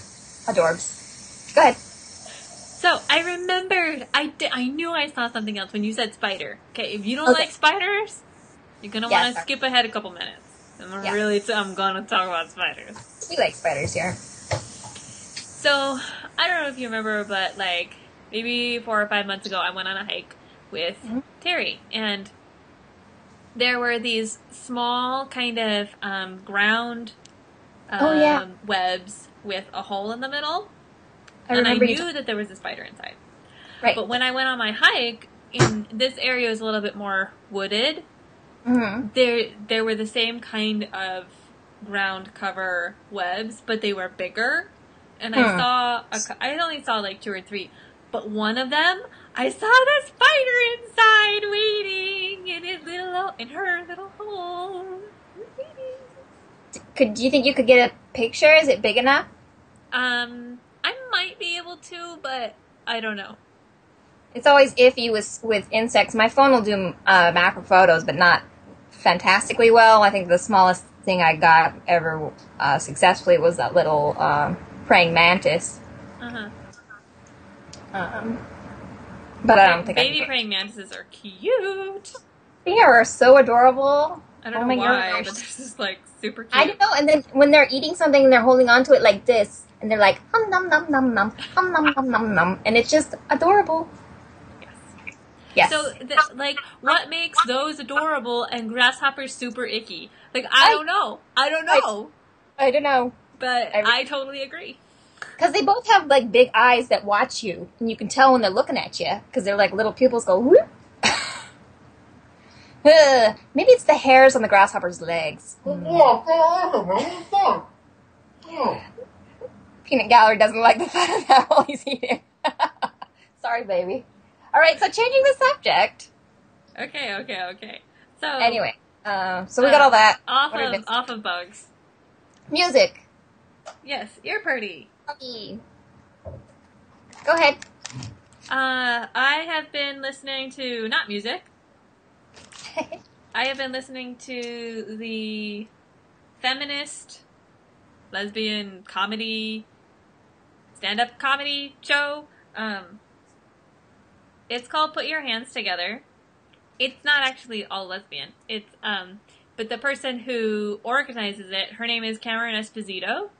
Adorbs. Go ahead. So, I remembered. I knew I saw something else when you said spider. Okay, if you don't like spiders, you're going to want to skip ahead a couple minutes. I'm going to talk about spiders. We like spiders here. So, I don't know if you remember, but like maybe 4 or 5 months ago, I went on a hike with Terry, and there were these small kind of ground webs with a hole in the middle, and I knew that there was a spider inside. Right. But when I went on my hike, in this area is a little bit more wooded. Mm-hmm. There were the same kind of ground cover webs, but they were bigger. And I only saw like 2 or 3, but one of them, I saw the spider inside waiting in her little hole. Do you think you could get a picture? Is it big enough? I might be able to, but I don't know. It's always iffy with insects. My phone will do macro photos, but not fantastically well. I think the smallest thing I got ever successfully was that little praying mantis. Uh-huh. But I don't think baby praying mantises are cute. They are so adorable. I don't know why, but they're just like super cute. I don't know. And then when they're eating something and they're holding on to it like this, and they're like hum num num num num hum num num num num, and it's just adorable. Yes. So, what makes those adorable and grasshoppers super icky? Like, I don't know. I don't know. But I totally agree. Because they both have, like, big eyes that watch you. And you can tell when they're looking at you. Because they're like little pupils go, whoop. Maybe it's the hairs on the grasshopper's legs. Peanut Gallery doesn't like the thought of that while he's eating. Sorry, baby. All right, so changing the subject. Okay. So anyway, so we got all that. Off of bugs. Music. Yes, ear party. Go ahead. I have been listening to not music. I have been listening to the feminist lesbian comedy stand-up comedy show. It's called Put Your Hands Together. It's not actually all lesbian. It's but the person who organizes it, her name is Cameron Esposito,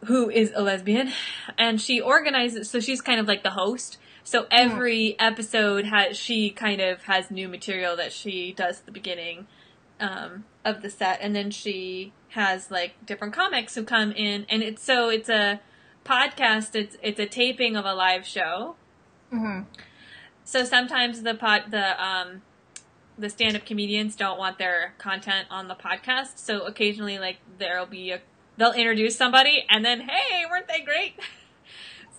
who is a lesbian, and she organizes. So she's kind of like the host. So every episode she kind of has new material that she does at the beginning of of the set, and then she has like different comics who come in, and it's a podcast. It's a taping of a live show. Mm-hmm. So sometimes the stand-up comedians don't want their content on the podcast, so occasionally like they'll introduce somebody, and then hey, weren't they great?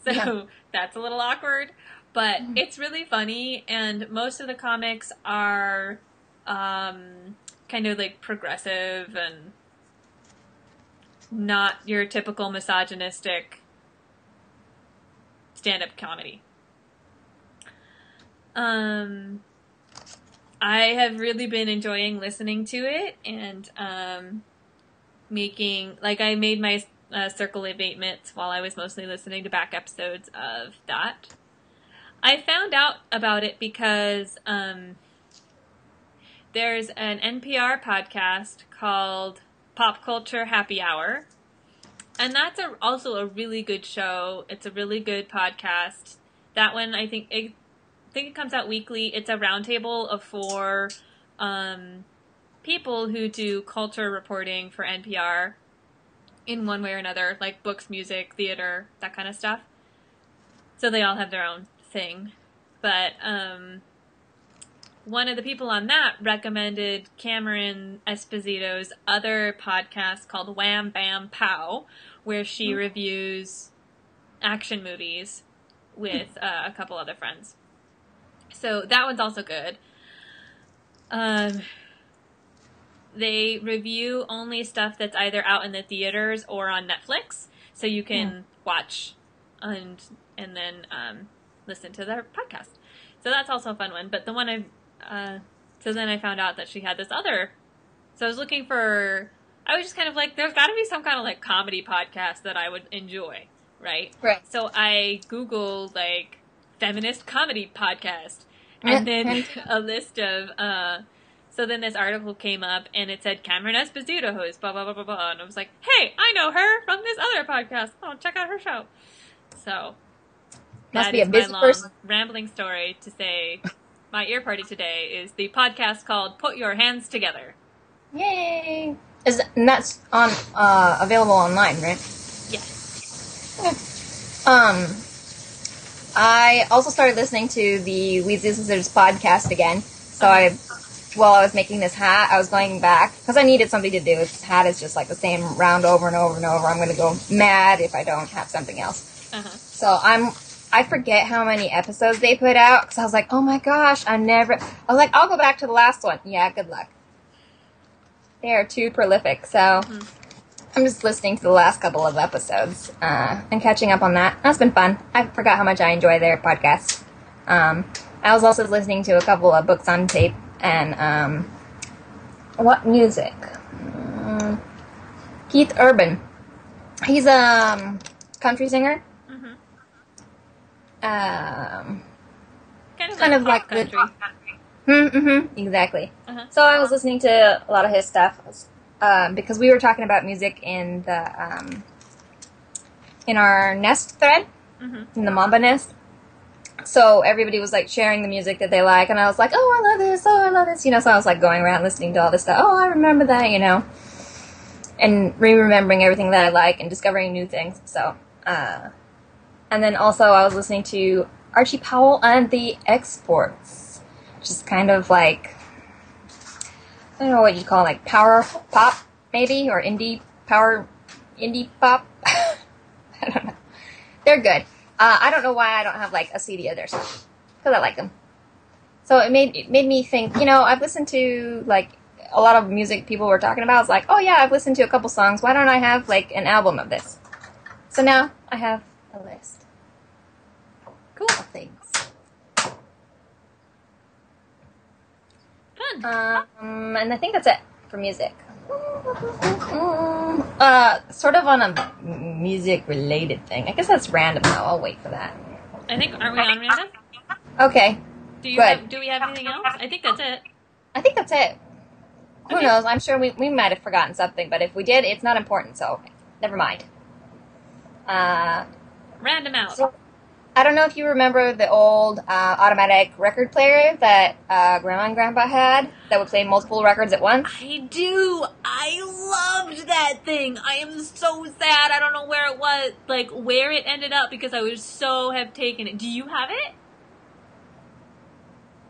So that's a little awkward, but it's really funny, and most of the comics are kind of like progressive and not your typical misogynistic stand-up comedy. I have really been enjoying listening to it, and I made my circle of 8 minutes while I was mostly listening to back episodes of that. I found out about it because there's an NPR podcast called Pop Culture Happy Hour, and that's also a really good show. It's a really good podcast. That one, I think it comes out weekly. It's a roundtable of 4 people who do culture reporting for NPR in one way or another, like books, music, theater, that kind of stuff. So they all have their own thing. But one of the people on that recommended Cameron Esposito's other podcast called Wham Bam Pow, where she reviews action movies with a couple other friends. So that one's also good. They review only stuff that's either out in the theaters or on Netflix, so you can watch and then listen to their podcast. So that's also a fun one. But the one so then I found out that she had this other. So I was looking for. I was just kind of like, there's got to be some kind of like comedy podcast that I would enjoy, right? Right. So I Googled like feminist comedy podcast, and then a list of. So then this article came up, and it said Cameron Esposito hosts blah blah blah blah blah, and I was like, hey, I know her from this other podcast. Oh, check out her show. So Must that be a is busy my long person. rambling story to say. My ear party today is the podcast called Put Your Hands Together. Yay! And that's on available online, right? Yes. Okay. I also started listening to the Weeds Sisters podcast again. So while I was making this hat, I was going back because I needed something to do. This hat is just like the same round over and over and over. I'm going to go mad if I don't have something else. Uh-huh. So I forget how many episodes they put out, because I was like, oh my gosh, I was like, I'll go back to the last one. Yeah, good luck. They are too prolific, so I'm just listening to the last couple of episodes, and catching up on that. That's been fun. I forgot how much I enjoy their podcast. I was also listening to a couple of books on tape, and, what music? Keith Urban. He's a country singer. Kind of like country. Exactly. Uh-huh. So I was listening to a lot of his stuff because we were talking about music in the in our nest thread, in the Mamba nest. So everybody was like sharing the music that they like, and I was like, oh, I love this, so I was like going around listening to all this stuff. Oh, I remember that, and remembering everything that I like and discovering new things. So. And then also I was listening to Archie Powell and the Exports, which is kind of like, I don't know what you'd call it, like power pop, maybe, or indie pop. I don't know. They're good. I don't know why I don't have like a CD of their stuff, because I like them. So it made me think, I've listened to like a lot of music people were talking about. It's like, oh yeah, I've listened to a couple songs. Why don't I have like an album of this? So now I have a list. Cool. Of things. Fun. And I think that's it for music. Sort of on a music-related thing. I guess that's random, though. I'll wait for that. I think, aren't we on random? Okay. Do we have anything else? I think that's it. I think that's it. Who Okay. knows? I'm sure we might have forgotten something, but if we did, it's not important, so never mind. Random out. So, I don't know if you remember the old automatic record player that Grandma and Grandpa had that would play multiple records at once. I do. I loved that thing. I am so sad. I don't know where it was, like where it ended up, because I would so have taken it. Do you have it?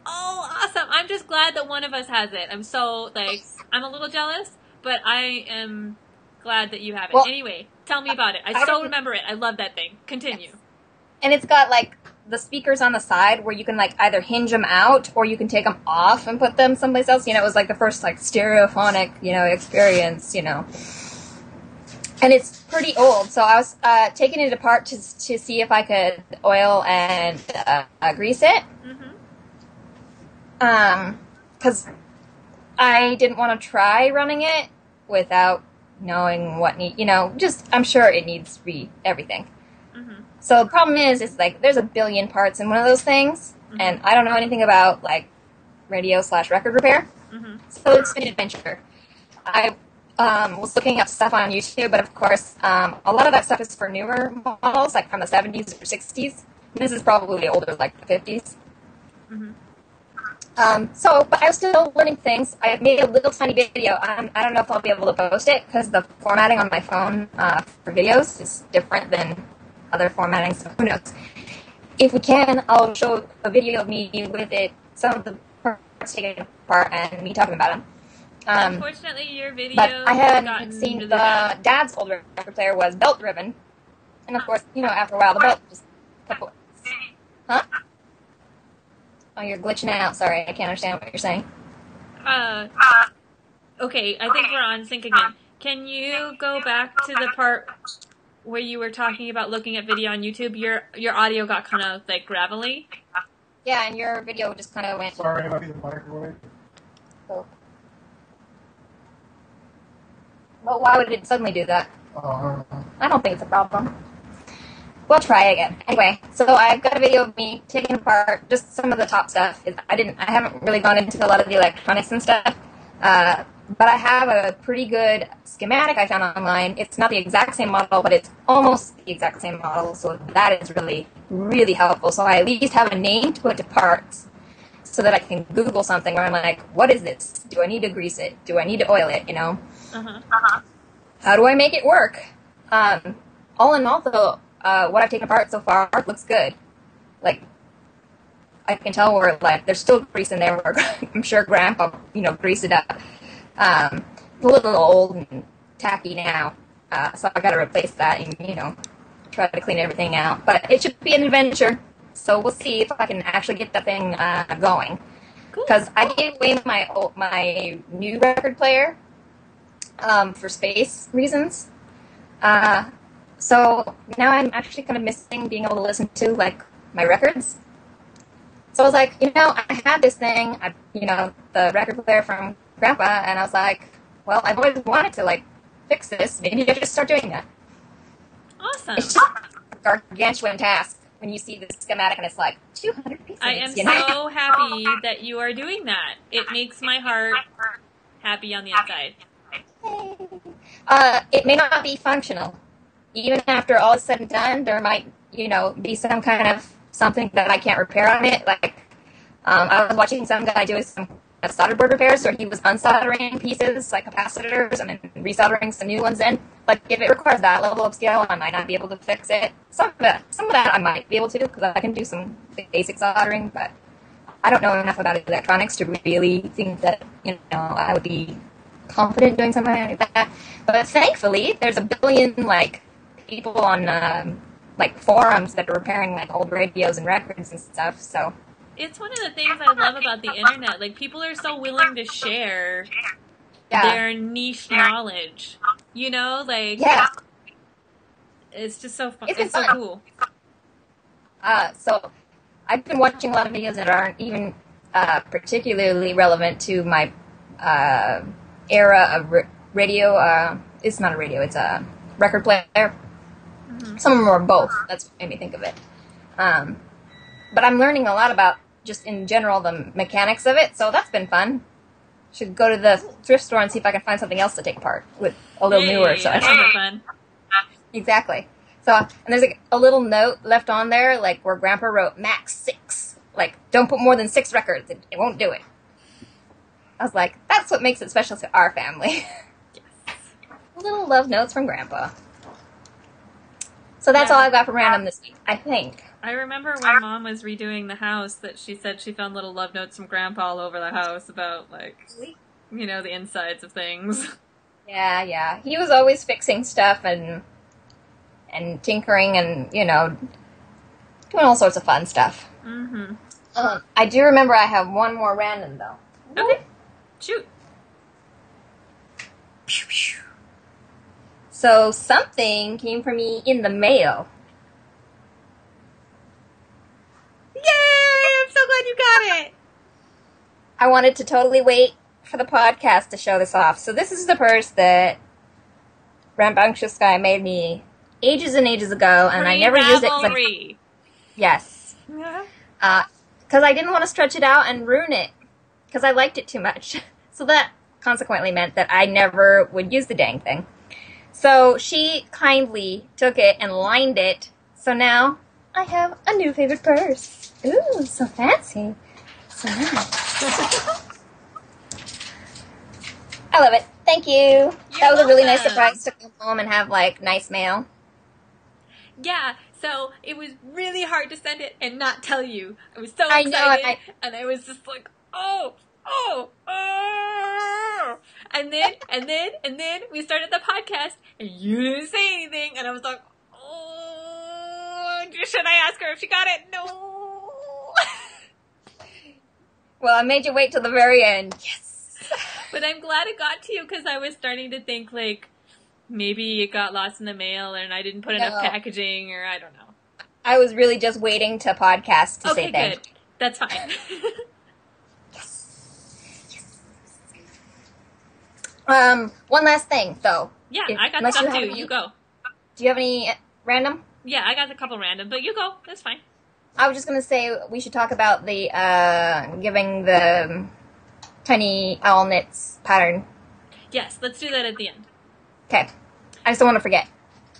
Oh, awesome. I'm just glad that one of us has it. I'm so, like, I'm a little jealous, but I am glad that you have it. Well, anyway, tell me about it. I so remember it. I love that thing. Continue. And it's got, like, the speakers on the side where you can, like, either hinge them out or you can take them off and put them someplace else. You know, it was, like, the first, like, stereophonic, you know, experience, you know. And it's pretty old, so I was taking it apart to see if I could oil and grease it. Because I didn't want to try running it without knowing what I'm sure it needs everything. So the problem is like, there's a billion parts in one of those things, and I don't know anything about, like, radio/record repair, so it's been an adventure. I was looking up stuff on YouTube, but of course, a lot of that stuff is for newer models, like from the 70s or 60s. This is probably older, like the 50s. But I was still learning things. I made a little tiny video. I don't know if I'll be able to post it, because the formatting on my phone for videos is different than other formatting, so who knows. If we can, I'll show a video of me with it, some of the parts taken apart, and me talking about them. Unfortunately, your video. But I hadn't seen really the dad's old record player was belt driven, and of course, you know, after a while the belt just kept away. Huh? Oh, you're glitching out. Sorry, I can't understand what you're saying. Okay, I think we're on sync again. Can you go back to the part where you were talking about looking at video on YouTube? Your audio got kind of, like, gravelly. Yeah, and your video just kind of went... Sorry, I need the microwave. Oh. Well, why would it suddenly do that? I don't think it's a problem. We'll try again. Anyway, so I've got a video of me taking apart just some of the top stuff. I haven't really gone into a lot of the electronics and stuff, but I have a pretty good schematic I found online. It's not the exact same model, but it's almost the exact same model, so that is really, really helpful. So I at least have a name to put to parts, so that I can Google something where I'm like, what is this? Do I need to grease it? Do I need to oil it, you know? How do I make it work? All in all, though, what I've taken apart so far looks good. Like, I can tell where, like, there's still grease in there where I'm sure Grandpa, greased it up. It's a little old and tacky now, so I gotta replace that and, try to clean everything out. But it should be an adventure, so we'll see if I can actually get the thing going. Because I gave away my new record player for space reasons. So now I'm actually kind of missing being able to listen to, like, my records. So I was like, I had this thing, the record player from Grandpa, and I was like, well, I've always wanted to, like, fix this. Maybe I should start doing that. Awesome. It's just a gargantuan task when you see the schematic and it's like 200 pieces. I am so happy that you are doing that. It makes my heart happy on the inside. It may not be functional. Even after all is said and done, there might, be some kind of something that I can't repair on it. Like, I was watching some guy doing some solder board repairs where he was unsoldering pieces, like capacitors, and then resoldering some new ones in. Like, if it requires that level of skill, I might not be able to fix it. Some of that I might be able to, because I can do some basic soldering, but I don't know enough about electronics to really think that, I would be confident doing something like that. But thankfully, there's a billion, like, people on, like, forums that are repairing, like, old radios and records and stuff, so... It's one of the things I love about the internet. Like, people are so willing to share their niche knowledge. Like... Yeah. It's just so fun. It's so fun. Cool. So, I've been watching a lot of videos that aren't even particularly relevant to my era of radio. It's not a radio, it's a record player. Some of them are both. That's what made me think of it. But I'm learning a lot about, just in general, the mechanics of it, so that's been fun. Should go to the thrift store and see if I can find something else to take apart with a little newer. So that's fun. Exactly. So, and there's like a little note left on there, like where Grandpa wrote max 6. Like, don't put more than 6 records. It won't do it. I was like, that's what makes it special to our family. Yes. Little love notes from Grandpa. So that's all I've got from random this week, I think. I remember when Mom was redoing the house that she said she found little love notes from Grandpa all over the house about, like, you know, the insides of things. Yeah. He was always fixing stuff and tinkering and, you know, doing all sorts of fun stuff. Mm-hmm. I do remember I have one more random, though. Okay. Shoot. So something came for me in the mail. Yay! I'm so glad you got it! I wanted to totally wait for the podcast to show this off. So this is the purse that Rambunctious Guy made me ages and ages ago, and I never used it. Ravelry. Yes. Because I didn't want to stretch it out and ruin it. Because I liked it too much. So that consequently meant that I never would use the dang thing. So she kindly took it and lined it. So now I have a new favorite purse. Ooh, so fancy. So nice. I love it. Thank you. That was a really nice surprise to come home and have, like, nice mail. Yeah, so it was really hard to send it and not tell you. I was so excited, and I was just like, oh. And then we started the podcast, and you didn't say anything, and I was like, oh, should I ask her if she got it? No. Well, I made you wait till the very end. Yes. But I'm glad it got to you, because I was starting to think, like, maybe it got lost in the mail, and I didn't put enough packaging, or I don't know. I was really just waiting to podcast to say thank you. Okay, good. That's fine. One last thing, though. Yeah, I got stuff too. You go. Do you have any random? Yeah, I got a couple random, but you go. That's fine. I was just going to say we should talk about the giving the tiny owl knits pattern. Yes, let's do that at the end. Okay. I just don't want to forget.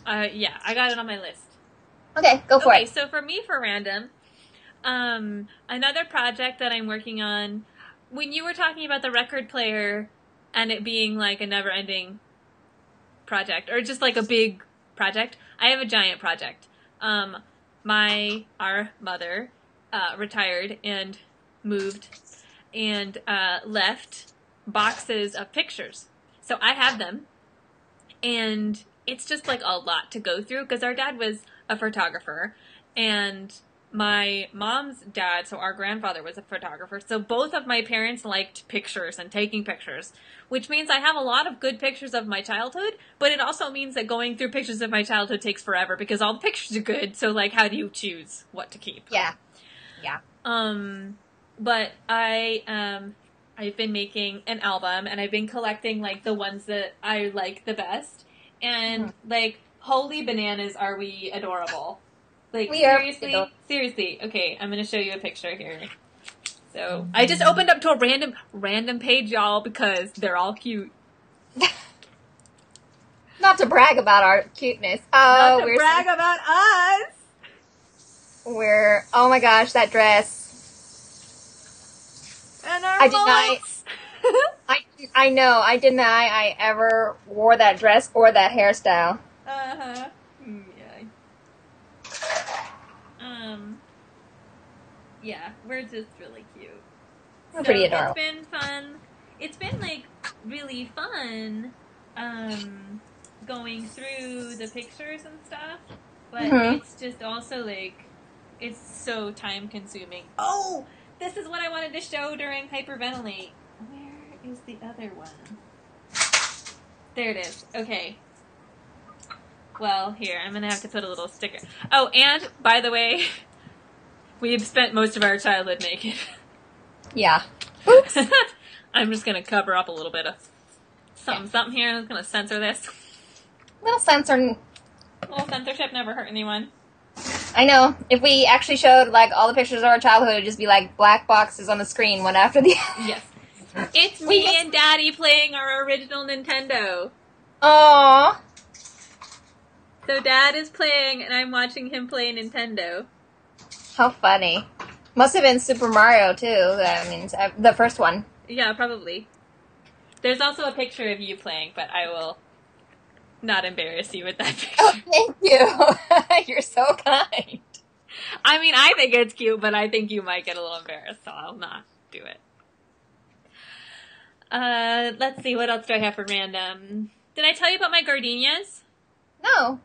Yeah, I got it on my list. Okay, go for it. Okay, so for me, for random, another project that I'm working on, when you were talking about the record player and it being like a never-ending project, or just like a big project, I have a giant project. Our mother retired and moved and left boxes of pictures. So I have them, and it's just like a lot to go through because our dad was a photographer, and my mom's dad, so our grandfather, was a photographer. So both of my parents liked pictures and taking pictures, which means I have a lot of good pictures of my childhood, but it also means that going through pictures of my childhood takes forever because all the pictures are good. So, like, how do you choose what to keep? Yeah. But I've been making an album, and I've been collecting, like, the ones that I like the best. And, like, holy bananas, are we adorable. Like, seriously. Okay, I'm going to show you a picture here. So, I just opened up to a random page, y'all, because they're all cute. Not to brag about our cuteness. Not to brag about us! Oh my gosh, that dress. And our mullets. I know, I deny I ever wore that dress or that hairstyle. Uh-huh. Yeah, we're just really cute. We're pretty adorable. It's been fun. It's been, like, really fun, going through the pictures and stuff, but it's just also, like, it's so time-consuming. Oh! This is what I wanted to show during Hyperventilate. Where is the other one? There it is. Okay. Well, here, I'm gonna have to put a little sticker. Oh, and, by the way, we've spent most of our childhood naked. Yeah. Oops. I'm just gonna cover up a little bit of something here. I'm just gonna censor this. Little censoring. Little censorship never hurt anyone. I know. If we actually showed, like, all the pictures of our childhood, it would just be, like, black boxes on the screen, one after the other. Yes. It's me and Daddy playing our original Nintendo. Aww. So Dad is playing, and I'm watching him play Nintendo. How funny. Must have been Super Mario, too. I mean, the first one. Yeah, probably. There's also a picture of you playing, but I will not embarrass you with that picture. Oh, thank you. You're so kind. I mean, I think it's cute, but I think you might get a little embarrassed, so I'll not do it. Let's see, what else do I have for random? Did I tell you about my gardenias? No.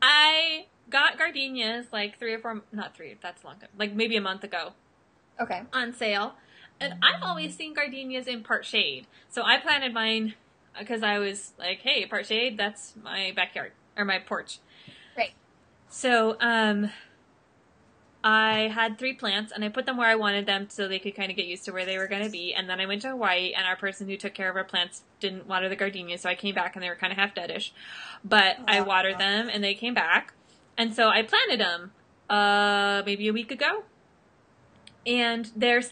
I got gardenias like that's long time, like maybe a month ago. Okay. On sale. And I've always seen gardenias in part shade. So I planted mine because I was like, hey, part shade, that's my backyard, or my porch. Right. So, I had 3 plants, and I put them where I wanted them so they could kind of get used to where they were going to be. And then I went to Hawaii, and our person who took care of our plants didn't water the gardenias, so I came back, and they were kind of half deadish. But I watered them, and they came back. And so I planted them maybe a week ago. And they're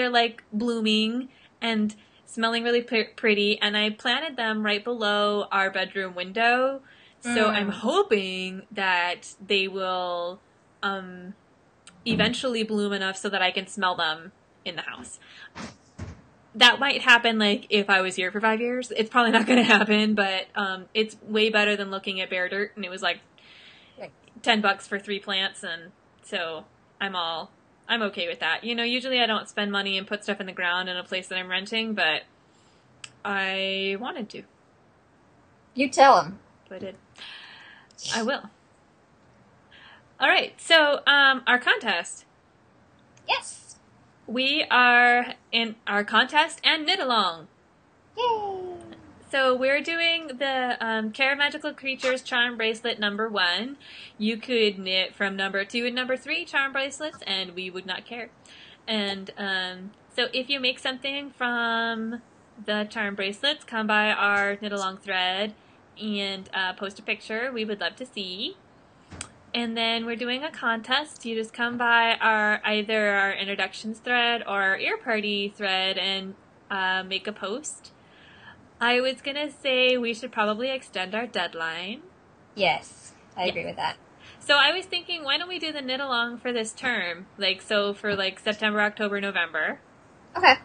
like blooming and smelling really pretty. And I planted them right below our bedroom window. So I'm hoping that they will eventually bloom enough so that I can smell them in the house. That might happen, like, if I was here for 5 years. It's probably not going to happen, but it's way better than looking at bare dirt, and it was like $10 for 3 plants, and so I'm okay with that. You know, usually I don't spend money and put stuff in the ground in a place that I'm renting, but I wanted to. You tell him. So I did. I will. All right, so our contest. Yes. We are in our contest and knit along. Yay. So we're doing the Care of Magical Creatures charm bracelet number 1. You could knit from number 2 and number 3 charm bracelets, and we would not care. And so if you make something from the charm bracelets, come by our knit along thread and post a picture. We would love to see. And then we're doing a contest. You just come by either our introductions thread or our ear party thread and make a post. I was going to say we should probably extend our deadline. Yes, I agree with that. So I was thinking, why don't we do the knit along for this term? For September, October, November. Okay.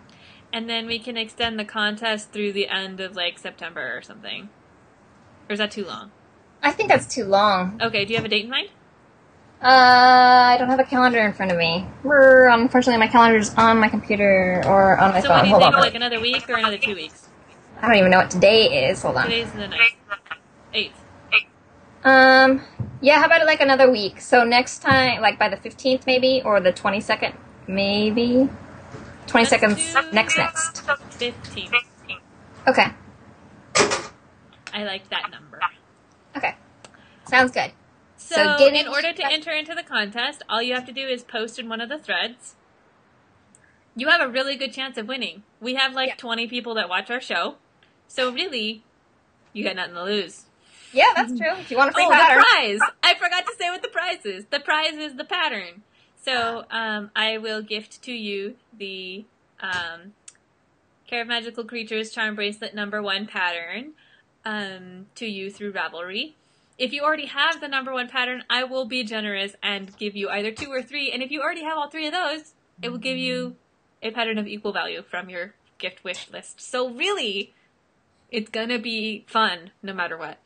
And then we can extend the contest through the end of September or something. Or is that too long? I think that's too long. Okay, do you have a date in mind? I don't have a calendar in front of me. Unfortunately, my calendar's on my computer or on my phone. So what do you Hold think, on. like another week or another 2 weeks? I don't even know what today is. Hold on. Today's the 9th. 8th. Yeah, how about another week? So next time, by the 15th maybe, or the 22nd maybe? 22nd's next. 15th. Okay. I like that number. Okay. Sounds good. So in order to enter into the contest, all you have to do is post in one of the threads. You have a really good chance of winning. We have 20 people that watch our show. So really, you got nothing to lose. Yeah, that's true. If you want a free pattern. The prize! I forgot to say what the prize is. The prize is the pattern. So I will gift to you the Care of Magical Creatures Charm Bracelet number 1 pattern to you through Ravelry. If you already have the number 1 pattern, I will be generous and give you either 2 or 3. And if you already have all 3 of those, it will give you a pattern of equal value from your gift wish list. So really, it's gonna be fun no matter what.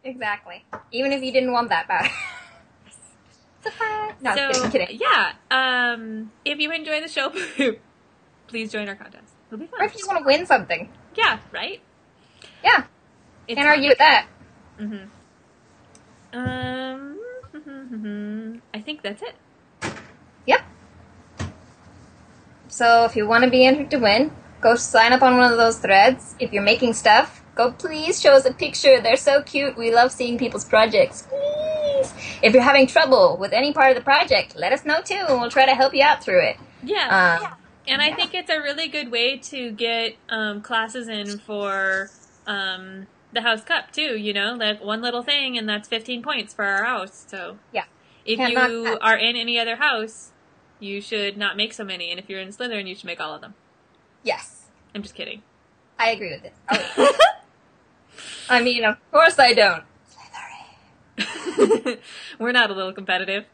Exactly. Even if you didn't want that pattern. Surprise! No, I'm kidding. Yeah. If you enjoy the show, please join our contest. It'll be fun. Or if you just want to win something. Yeah, right? Yeah. Can't argue with that. Mm-hmm. I think that's it. Yep. So if you want to be entered to win, go sign up on one of those threads. If you're making stuff, go please show us a picture. They're so cute. We love seeing people's projects. Please. If you're having trouble with any part of the project, let us know too, and we'll try to help you out through it. Yeah. And I think it's a really good way to get classes in for the house cup too, one little thing and that's 15 points for our house. So yeah, if you are in any other house, you should not make so many. And if you're in Slytherin, you should make all of them. Yes. I'm just kidding. I agree with it. Oh. I mean, of course I don't. Slytherin. We're not a little competitive.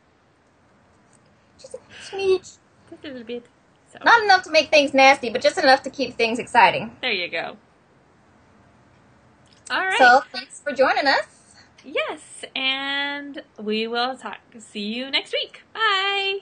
Just a smidge. Just a little bit. So. Not enough to make things nasty, but just enough to keep things exciting. There you go. All right. So, thanks for joining us. Yes, and we will see you next week. Bye.